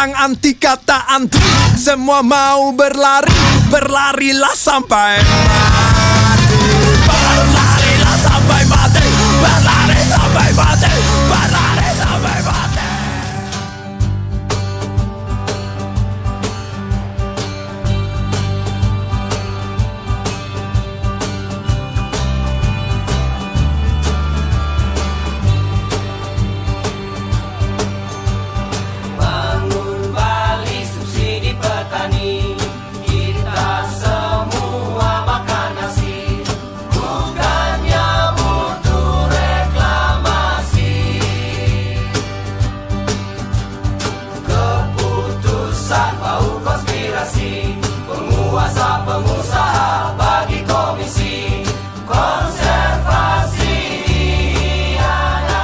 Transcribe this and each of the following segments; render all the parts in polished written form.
Orang anti kata antri, semua mau berlari, berlarilah sampai mati. Berlarilah sampai mati, berlari sampai mati, berlari sampai mati. Pengusaha bagi komisi konservasi dihianati.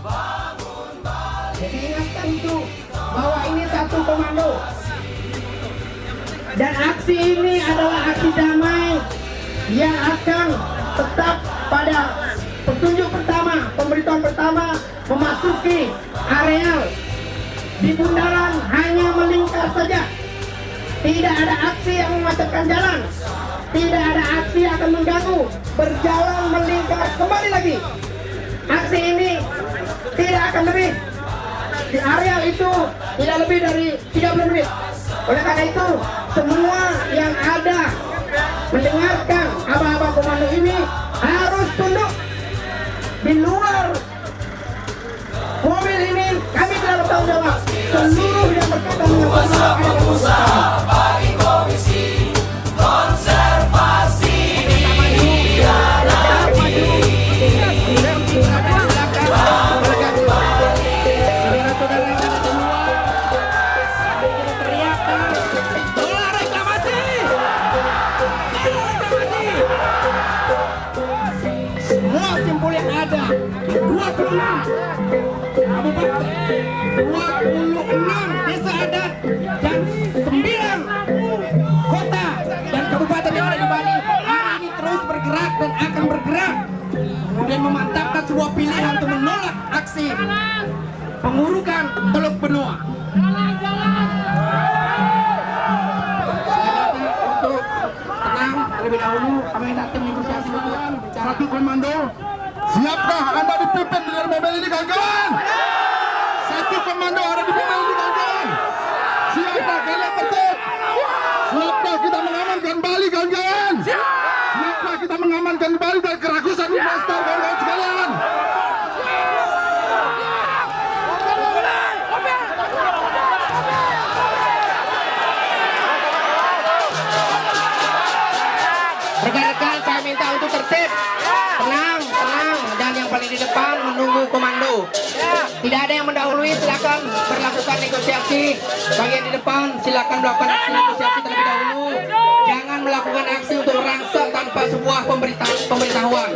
Bangun balik. Jadi ingatkan itu bahwa ini satu komando dan aksi ini adalah aksi damai yang akan tetap pada petunjuk pertama, pemberitahuan pertama memasuki areal di bundaran hanya melingkar saja. Tidak ada aksi yang memacetkan jalan, tidak ada aksi yang akan mengganggu, berjalan melingkar kembali lagi. Aksi ini tidak akan lebih di areal itu, tidak lebih dari 30 menit. Oleh karena itu semua yang ada mendengarkan abang-abang komando ini harus tunduk. Di luar mobil ini kami tidak bertanggung jawab. Seluruh yang berkaitan dengan pengusaha bagi komisi konservasi dihianati. Semua simpul yang ada 26 kabupaten, 26 desa adat dan 9 kota dan kabupaten yang ada di Bali hari ini terus bergerak dan akan bergerak, kemudian memantapkan sebuah pilihan untuk menolak aksi pengurukan Teluk Benua. Untuk tenang terlebih dahulu, kami datang negosiasi dengan Satu komando, siapkah Anda dipimpin dengan mobil ini, kawan-kawan? Satu komando ada di mobil ini, kawan-kawan. Siapkah kalian tertib? Siapkah kita mengamankan Bali, kawan-kawan? Siapkah kita mengamankan Bali dari keragusan investor, kawan-kawan sekalian? Rekan-rekan, saya minta untuk tertib, tenang, dan yang paling di depan menunggu komando. Tidak ada yang mendahului, silakan berlakukan negosiasi. Bagian di depan silakan melakukan aksi negosiasi terlebih dahulu. Jangan melakukan aksi untuk merangsek tanpa sebuah pemberitahuan.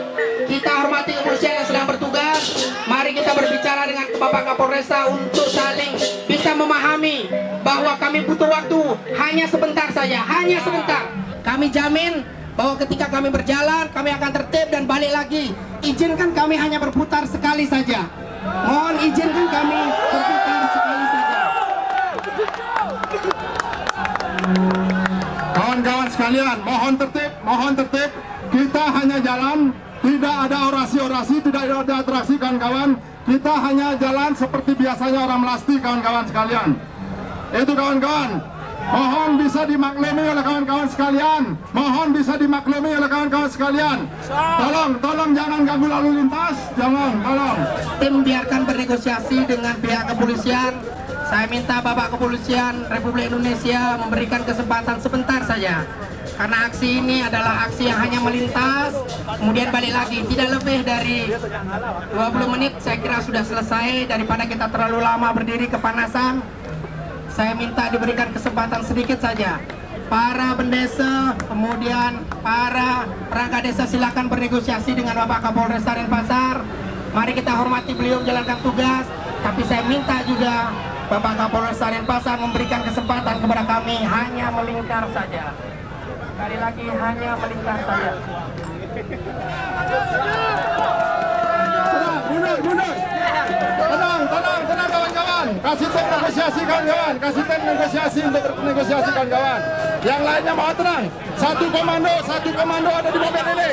Kita hormati kepolisian yang sedang bertugas. Mari kita berbicara dengan Bapak Kapolresta untuk saling bisa memahami bahwa kami butuh waktu hanya sebentar saja, hanya sebentar. Kami jamin bahwa ketika kami berjalan, kami akan tertib dan balik lagi. Izinkan kami hanya berputar sekali saja. Mohon izinkan kami berputar sekali saja. Kawan-kawan sekalian, mohon tertib. Kita hanya jalan, tidak ada orasi-orasi, tidak ada atraksi, kawan-kawan. Kita hanya jalan seperti biasanya orang melasti, kawan-kawan sekalian. Itu kawan-kawan. Mohon bisa dimaklumi oleh kawan-kawan sekalian. Mohon bisa dimaklumi oleh kawan-kawan sekalian. Tolong jangan ganggu lalu lintas. Jangan, tolong. Tim biarkan bernegosiasi dengan pihak kepolisian. Saya minta Bapak Kepolisian Republik Indonesia memberikan kesempatan sebentar saja. Karena aksi ini adalah aksi yang hanya melintas, kemudian balik lagi. Tidak lebih dari 20 menit saya kira sudah selesai. Daripada kita terlalu lama berdiri kepanasan, saya minta diberikan kesempatan sedikit saja. Para pendesa, kemudian para perangkat desa silakan bernegosiasi dengan Bapak Kapolresta Denpasar. Mari kita hormati beliau menjalankan tugas. Tapi saya minta juga Bapak Kapolresta Denpasar memberikan kesempatan kepada kami hanya melingkar saja. Sekali lagi hanya melingkar saja. Mundur. Tenang kasih tim negosiasi kawan-kawan, kasih tim negosiasi untuk bernegosiasi kawan-kawan. Yang lainnya mohon tenang. Satu komando ada di mobil ini.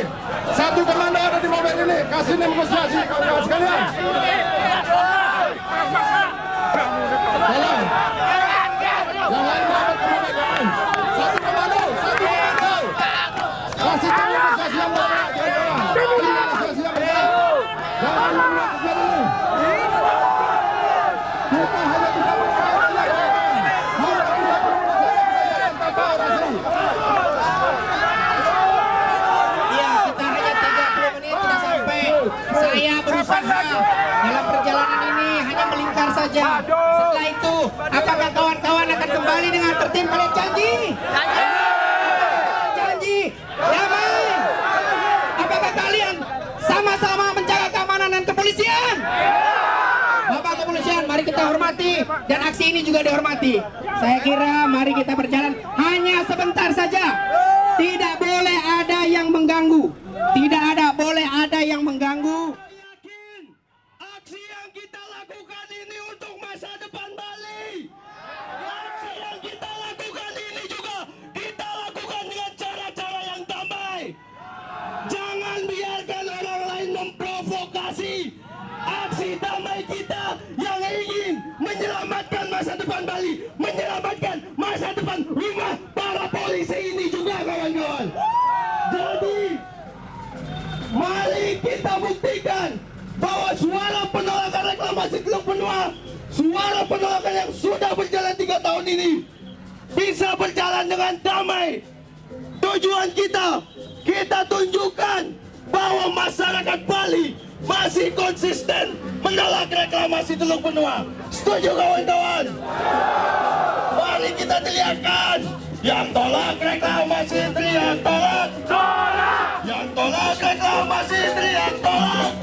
Satu komando ada di mobil ini. Kasih negosiasi kawan-kawan sekalian. Tolong. Yang lain berapa mobil kawan? Satu komando. Kasih tim negosiasi yang bergerak kawan-kawan. Tim negosiasi yang bergerak. Jangan membuat mobil ini. Kita hanya bisa Iya, kita hanya 30 menit sudah sampai. Saya berusaha dalam perjalanan ini hanya melingkar saja. Setelah itu, apakah kawan-kawan akan kembali dengan tertib? Kalian janji? Janji? Damai? Apakah kalian sama-sama menjaga keamanan dan kepolisian? Bapak kepolisian, mari kita hormati dan aksi ini juga dihormati. Saya kira mari kita berjalan hanya sebentar saja. Tidak boleh ada yang mengganggu. Boleh ada yang mengganggu. Yakin aksi yang kita lakukan ini untuk masa depan Bali. Aksi yang kita lakukan ini juga kita lakukan dengan cara-cara yang damai. Jangan biarkan orang lain memprovokasi aksi damai kita yang ingin menyelamatkan masa depan Bali, menyelamatkan masa depan rumah para polisi ini juga kawan-kawan. Jadi mari kita buktikan bahwa suara penolakan reklamasi Teluk Benua, suara penolakan yang sudah berjalan 3 tahun ini bisa berjalan dengan damai. Tujuan kita tunjukkan bahwa masyarakat Bali masih konsisten menolak reklamasi Teluk Benua. Setuju kawan-kawan? Mari kita teriakan, yang tolak reklamasi teriak tolak. Yang tolak reklamasi teriak tolak.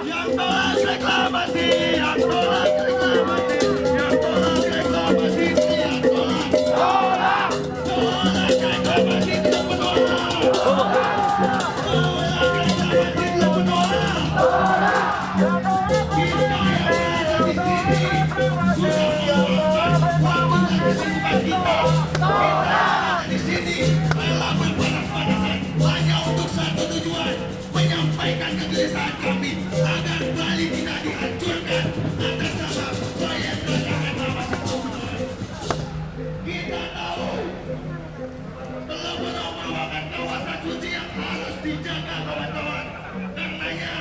Yang tolak reklamasi, yang tolak reklamasi, yang tolak reklamasi teriak tolak. Tolak reklamasi Teluk Benua. Di sini rela berpanas-panasan hanya untuk satu tujuan, menyampaikan kegelisahan kami agar Bali tidak dihancurkan atas nama proyek reklamasi Teluk Benua. Kita tahu Teluk Benua merupakan kawasan suci yang harus dijaga kawan-kawan. Karenanya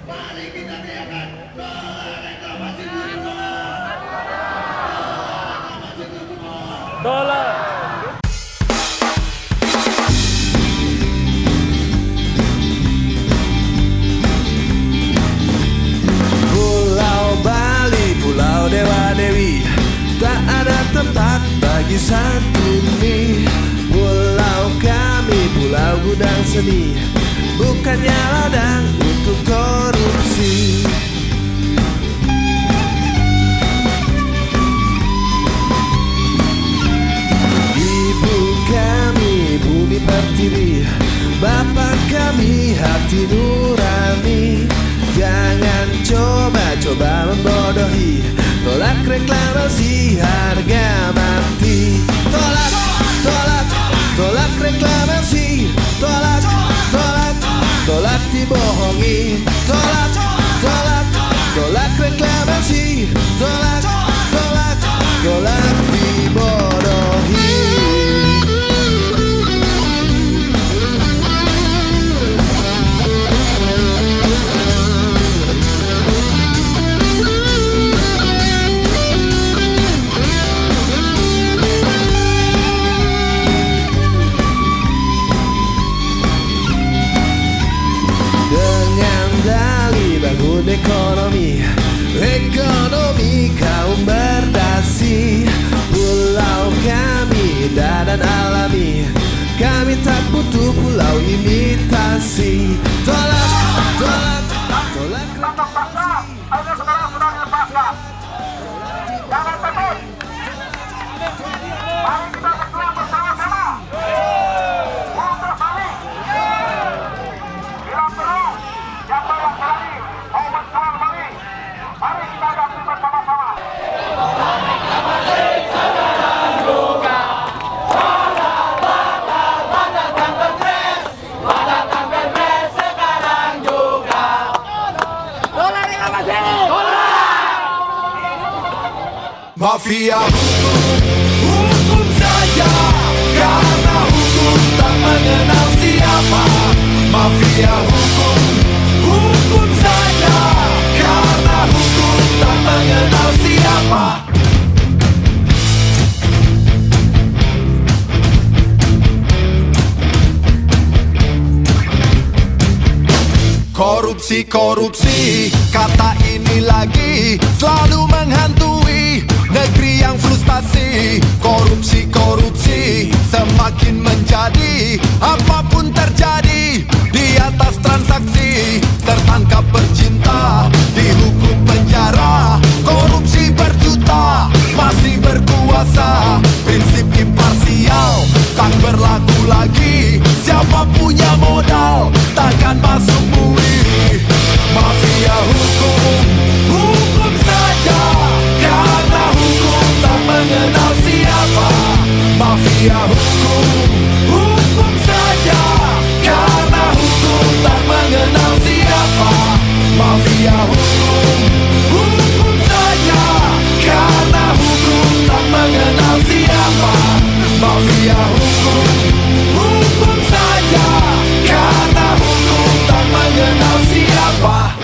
mari kita teriakan tolak reklamasi Teluk Benua. Reklamasi Teluk Benua. Pulau Bali, Pulau Dewa Dewi, tak ada tempat bagi santuni. Pulau kami, Pulau Gudang Seni, bukannya ladang untuk korupsi. Ibu kami, Bumi Pertiwi, Bapak kami, hati nurani. Jangan coba-coba membodohi, tolak reklamasi harga mati. Tolak, tolak, tolak reklamasi. Tolak, tolak, tolak dibohongi. Tolak, tolak, tolak reklamasi. Tolak, tolak, tolak dibodohi. Dengan dalih bangun ekonomi, reklamasi. Mafia hukum saja, karena hukum tak mengenal siapa. Mafia hukum saja, karena hukum tak mengenal siapa. Korupsi, korupsi, kata ini lagi selalu menghantui negeri yang frustasi. Korupsi, korupsi, semakin menjadi apapun terjadi. Di atas transaksi, tertangkap bercinta, dihukum penjara. Korupsi berjuta, masih berkuasa. Prinsip imparsial tak berlaku lagi. Siapa punya modal, takkan masuk MUI. Mafia hukum saja, karena hukum tak mengenal siapa. Mafia hukum saja, karena hukum tak mengenal siapa. Mafia hukum saja, karena hukum tak mengenal siapa. Mafia hukum saja, karena hukum tak mengenal siapa.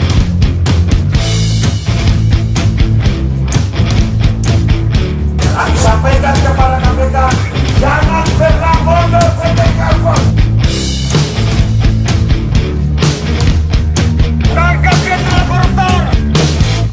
Kami sampaikan kepada KPK, jangan pernah bodoh sedekah pun. Tangkap kriminal koruptor.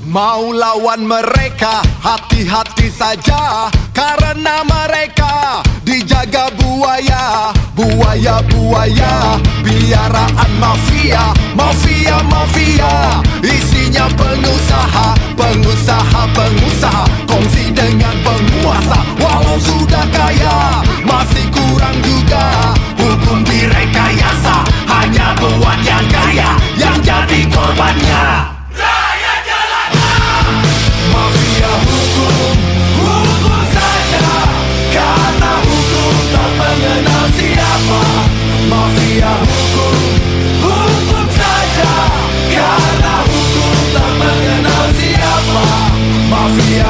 Mau lawan mereka, hati-hati saja, karena mereka dijaga buaya. Buaya-buaya, piaraan mafia. Mafia-mafia, isinya pengusaha. Pengusaha-pengusaha, kongsi dengan penguasa. Walau sudah kaya, masih kurang juga. Hukum direkayasa, hanya buat yang kaya yang jadi korbannya. Mafia hukum saja, karena hukum tak mengenal siapa. Mafia hukum saja, karena hukum tak mengenal siapa. Mafia